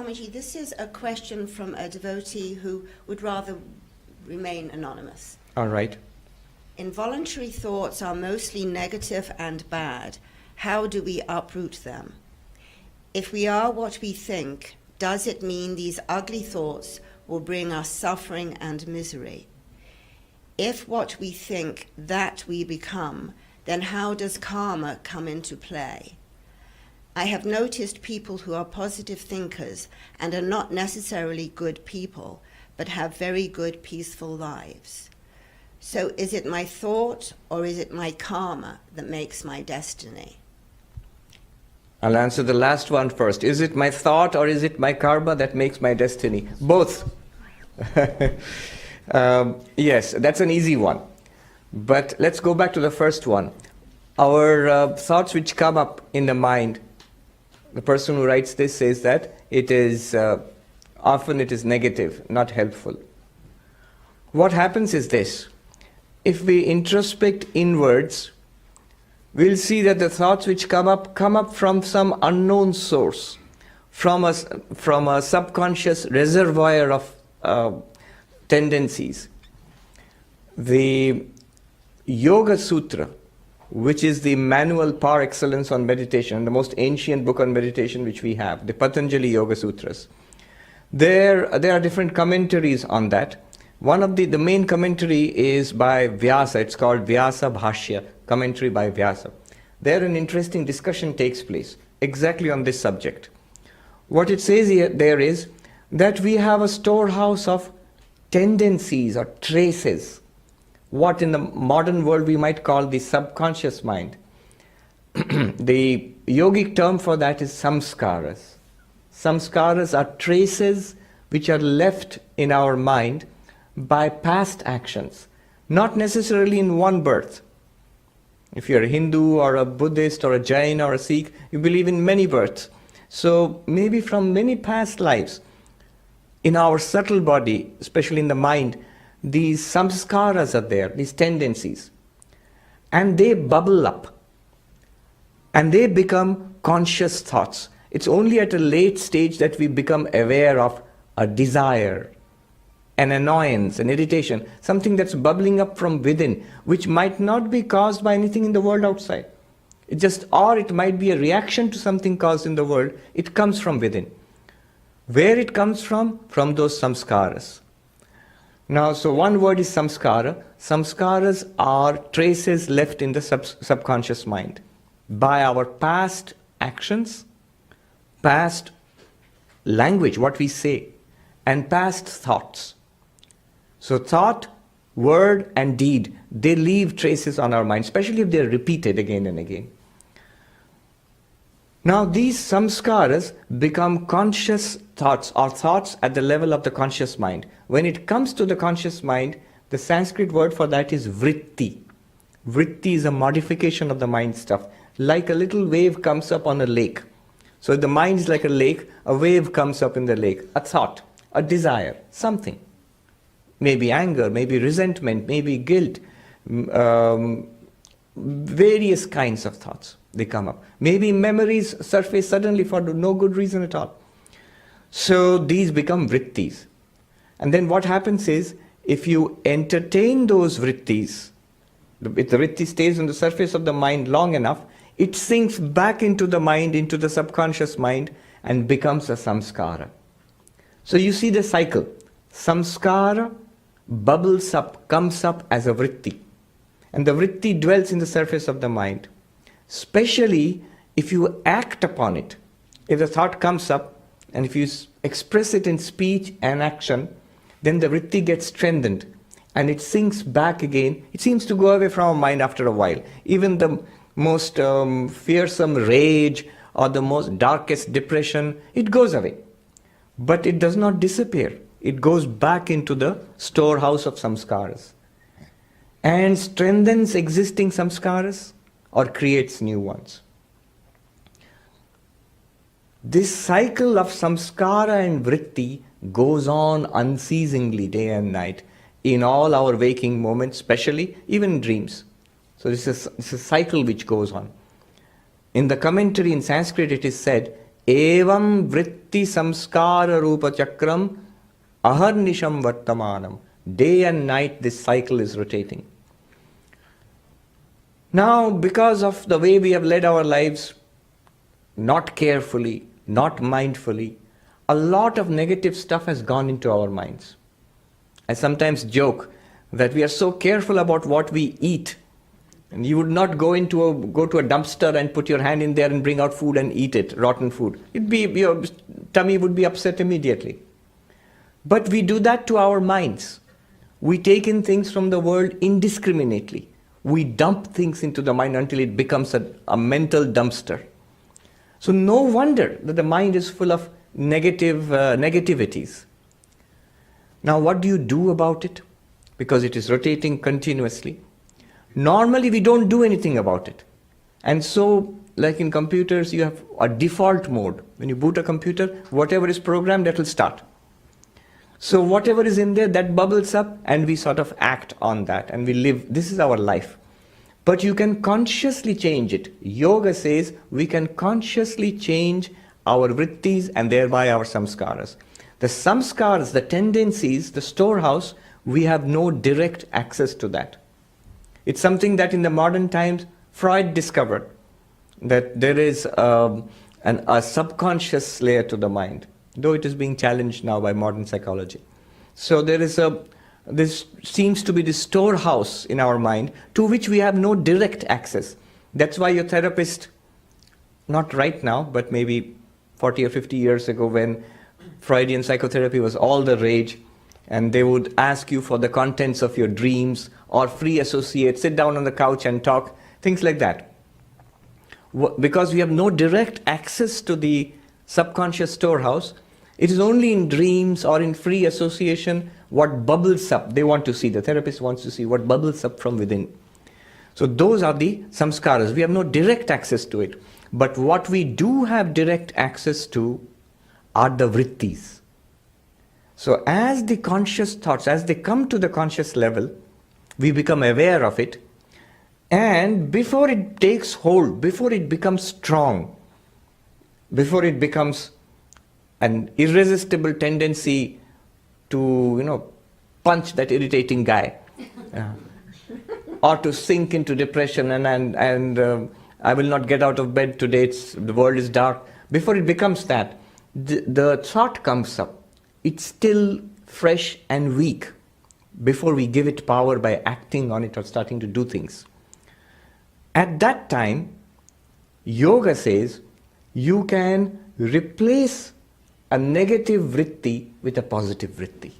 Swamiji, this is a question from a devotee who would rather remain anonymous. All right. Involuntary thoughts are mostly negative and bad. How do we uproot them? If we are what we think, does it mean these ugly thoughts will bring us suffering and misery? If what we think, that we become, then how does karma come into play? I have noticed people who are positive thinkers and are not necessarily good people, but have very good peaceful lives. So is it my thought or is it my karma that makes my destiny? I'll answer the last one first. Is it my thought or is it my karma that makes my destiny? Both. Yes, that's an easy one. But let's go back to the first one. Our thoughts which come up in the mind, the person who writes this says that it is often it is negative, not helpful. What happens is this. If we introspect inwards, we'll see that the thoughts which come up from some unknown source, from a subconscious reservoir of tendencies. The Yoga Sutra, which is the manual par excellence on meditation, the most ancient book on meditation which we have, the Patanjali Yoga Sutras. There are different commentaries on that. One of the main commentary is by Vyasa. It's called Vyasa Bhashya, commentary by Vyasa. There an interesting discussion takes place exactly on this subject. What it says there is that we have a storehouse of tendencies or traces, what in the modern world we might call the subconscious mind. The yogic term for that is samskaras. Samskaras are traces which are left in our mind by past actions, not necessarily in one birth. If you're a Hindu or a Buddhist or a Jain or a Sikh, you believe in many births. So maybe from many past lives, in our subtle body, especially in the mind, these samskaras are there, these tendencies. And they bubble up. And they become conscious thoughts. It's only at a late stage that we become aware of a desire, an annoyance, an irritation, something that's bubbling up from within, which might not be caused by anything in the world outside. Or it might be a reaction to something caused in the world. It comes from within. Where it comes from? From those samskaras. Now, so one word is samskara. Samskaras are traces left in the subconscious mind by our past actions, past language, what we say, and past thoughts. So thought, word, and deed, they leave traces on our mind, especially if they're repeated again and again. Now these samskaras become conscious thoughts or thoughts at the level of the conscious mind. When it comes to the conscious mind, the Sanskrit word for that is vritti. Vritti is a modification of the mind stuff. Like a little wave comes up on a lake. So the mind is like a lake, a wave comes up in the lake. A thought, a desire, something. Maybe anger, maybe resentment, maybe guilt, various kinds of thoughts. They come up. Maybe memories surface suddenly for no good reason at all. So these become vrittis. And then what happens is, if you entertain those vrittis, if the vritti stays on the surface of the mind long enough, it sinks back into the mind, into the subconscious mind, and becomes a samskara. So you see the cycle. Samskara bubbles up, comes up as a vritti. And the vritti dwells in the surface of the mind. Especially if you act upon it. If the thought comes up and if you express it in speech and action, then the vritti gets strengthened and it sinks back again. It seems to go away from our mind after a while. Even the most fearsome rage or the most darkest depression, it goes away. But it does not disappear. It goes back into the storehouse of samskaras and strengthens existing samskaras or creates new ones. This cycle of samskara and vritti goes on unceasingly day and night in all our waking moments, especially even dreams. So this is a cycle which goes on. In the commentary in Sanskrit it is said, evam vritti samskara rupa chakram aharnisham vartamanam. Day and night this cycle is rotating. Now, because of the way we have led our lives, not carefully, not mindfully, a lot of negative stuff has gone into our minds. I sometimes joke that we are so careful about what we eat, and you would not go to a dumpster and put your hand in there and bring out food and eat it, rotten food. Your tummy would be upset immediately. But we do that to our minds. We take in things from the world indiscriminately. We dump things into the mind until it becomes a mental dumpster. So no wonder that the mind is full of negativities. Now what do you do about it? Because it is rotating continuously. Normally we don't do anything about it. And so, like in computers, you have a default mode. When you boot a computer, whatever is programmed, that will start. So whatever is in there, that bubbles up, and we sort of act on that, and we live. This is our life. But you can consciously change it. Yoga says we can consciously change our vrittis and thereby our samskaras. The samskaras, the tendencies, the storehouse, we have no direct access to that. It's something that in the modern times, Freud discovered, that there is a subconscious layer to the mind, though it is being challenged now by modern psychology. So this seems to be the storehouse in our mind to which we have no direct access. That's why your therapist, not right now, but maybe 40 or 50 years ago when Freudian psychotherapy was all the rage, and they would ask you for the contents of your dreams or free associate, sit down on the couch and talk, things like that. Because we have no direct access to the subconscious storehouse, it is only in dreams or in free association what bubbles up. They want to see, the therapist wants to see what bubbles up from within. So those are the samskaras. We have no direct access to it. But what we do have direct access to are the vrittis. So as the conscious thoughts, as they come to the conscious level, we become aware of it. And before it takes hold, before it becomes strong, before it becomes an irresistible tendency to, punch that irritating guy, or to sink into depression and I will not get out of bed today, the world is dark. Before it becomes that, the thought comes up. It's still fresh and weak before we give it power by acting on it or starting to do things. At that time, yoga says you can replace a negative vritti with a positive vritti.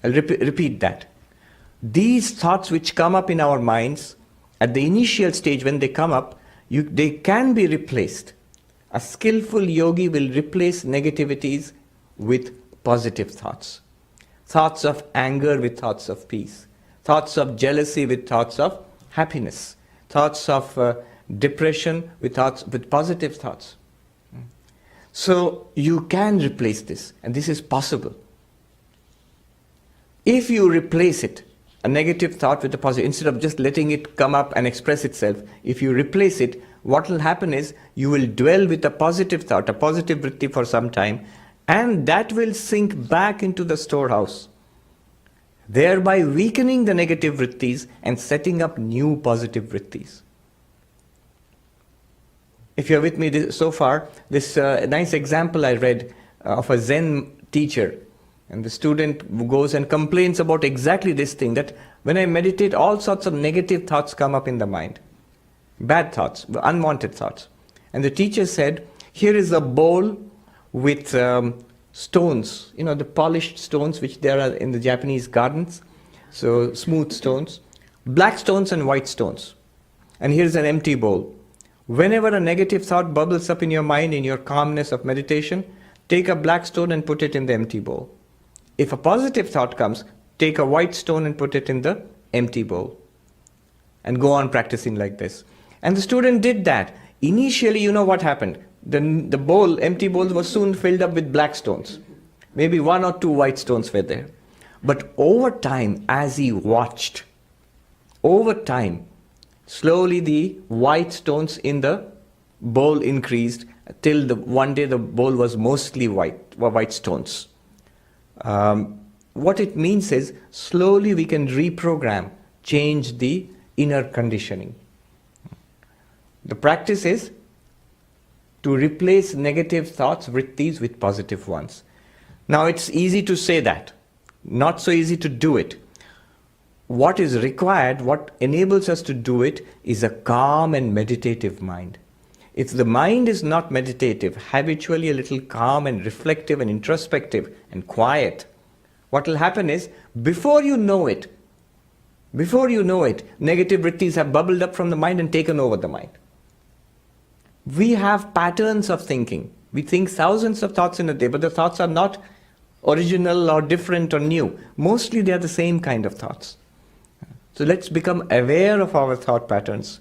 I'll repeat that. These thoughts which come up in our minds, at the initial stage when they come up, they can be replaced. A skillful yogi will replace negativities with positive thoughts. Thoughts of anger with thoughts of peace. Thoughts of jealousy with thoughts of happiness. Thoughts of depression with positive thoughts. So you can replace this, and this is possible. If you replace it, a negative thought with a positive, instead of just letting it come up and express itself, if you replace it, what will happen is you will dwell with a positive thought, a positive vritti for some time, and that will sink back into the storehouse, thereby weakening the negative vrittis and setting up new positive vrittis. If you're with me so far, this nice example I read of a Zen teacher, and the student goes and complains about exactly this thing, that when I meditate, all sorts of negative thoughts come up in the mind. Bad thoughts, unwanted thoughts. And the teacher said, here is a bowl with stones, the polished stones which there are in the Japanese gardens, so smooth stones, black stones and white stones. And here's an empty bowl. Whenever a negative thought bubbles up in your mind, in your calmness of meditation, take a black stone and put it in the empty bowl. If a positive thought comes, take a white stone and put it in the empty bowl. And go on practicing like this. And the student did that. Initially, you know what happened? The empty bowl was soon filled up with black stones. Maybe 1 or 2 white stones were there. But over time, as he watched, over time, slowly the white stones in the bowl increased till one day the bowl was mostly white stones. What it means is slowly we can reprogram, change the inner conditioning. The practice is to replace negative thoughts, vrittis, with positive ones. Now it's easy to say that, not so easy to do it. What is required, what enables us to do it, is a calm and meditative mind. If the mind is not meditative, habitually a little calm and reflective and introspective and quiet, what will happen is, before you know it, negative vrittis have bubbled up from the mind and taken over the mind. We have patterns of thinking. We think thousands of thoughts in a day, but the thoughts are not original or different or new. Mostly they are the same kind of thoughts. So let's become aware of our thought patterns.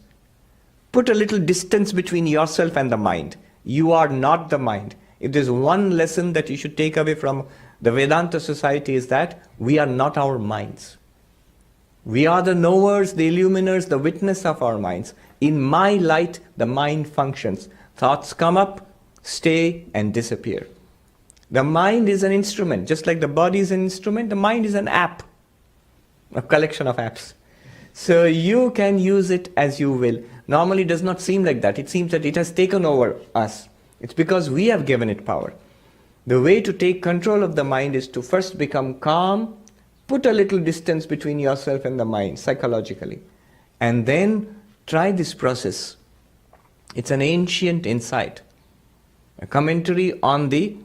Put a little distance between yourself and the mind. You are not the mind. If there's one lesson that you should take away from the Vedanta society, is that we are not our minds. We are the knowers, the illuminers, the witness of our minds. In my light, the mind functions. Thoughts come up, stay, and disappear. The mind is an instrument. Just like the body is an instrument, the mind is an app, a collection of apps. So you can use it as you will. Normally it does not seem like that. It seems that it has taken over us. It's because we have given it power. The way to take control of the mind is to first become calm, put a little distance between yourself and the mind psychologically, and then try this process. It's an ancient insight, a commentary on the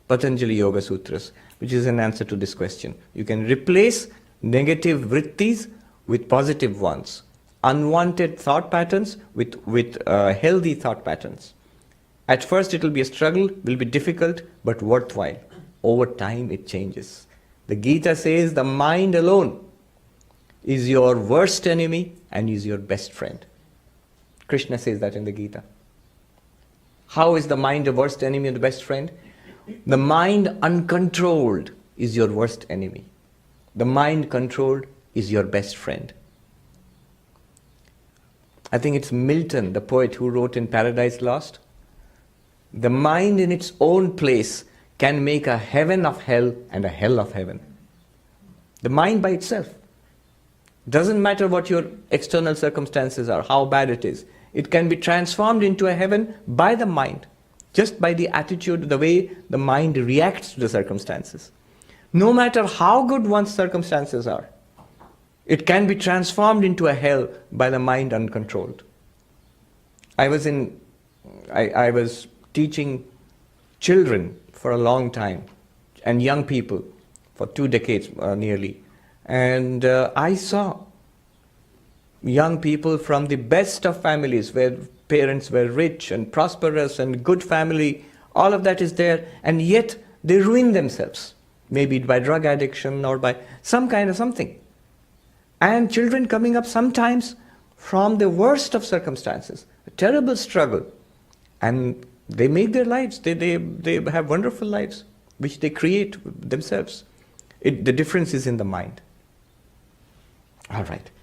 Patanjali Yoga Sutras, which is an answer to this question. You can replace negative vrittis with positive ones, unwanted thought patterns with healthy thought patterns. At first it will be a struggle, will be difficult, but worthwhile. Over time it changes. The Gita says the mind alone is your worst enemy and is your best friend. Krishna says that in the Gita. How is the mind the worst enemy and the best friend? The mind uncontrolled is your worst enemy. The mind controlled is your best friend. I think it's Milton, the poet, who wrote in Paradise Lost, the mind in its own place can make a heaven of hell and a hell of heaven. The mind by itself. Doesn't matter what your external circumstances are, how bad it is. It can be transformed into a heaven by the mind, just by the attitude, the way the mind reacts to the circumstances. No matter how good one's circumstances are, it can be transformed into a hell by the mind uncontrolled. I was teaching children for a long time, and young people for 2 decades nearly. And I saw young people from the best of families, where parents were rich and prosperous and good family, all of that is there, and yet they ruin themselves, maybe by drug addiction or by some kind of something. And children coming up sometimes from the worst of circumstances, a terrible struggle, and they make their lives, they have wonderful lives, which they create themselves. The difference is in the mind. All right.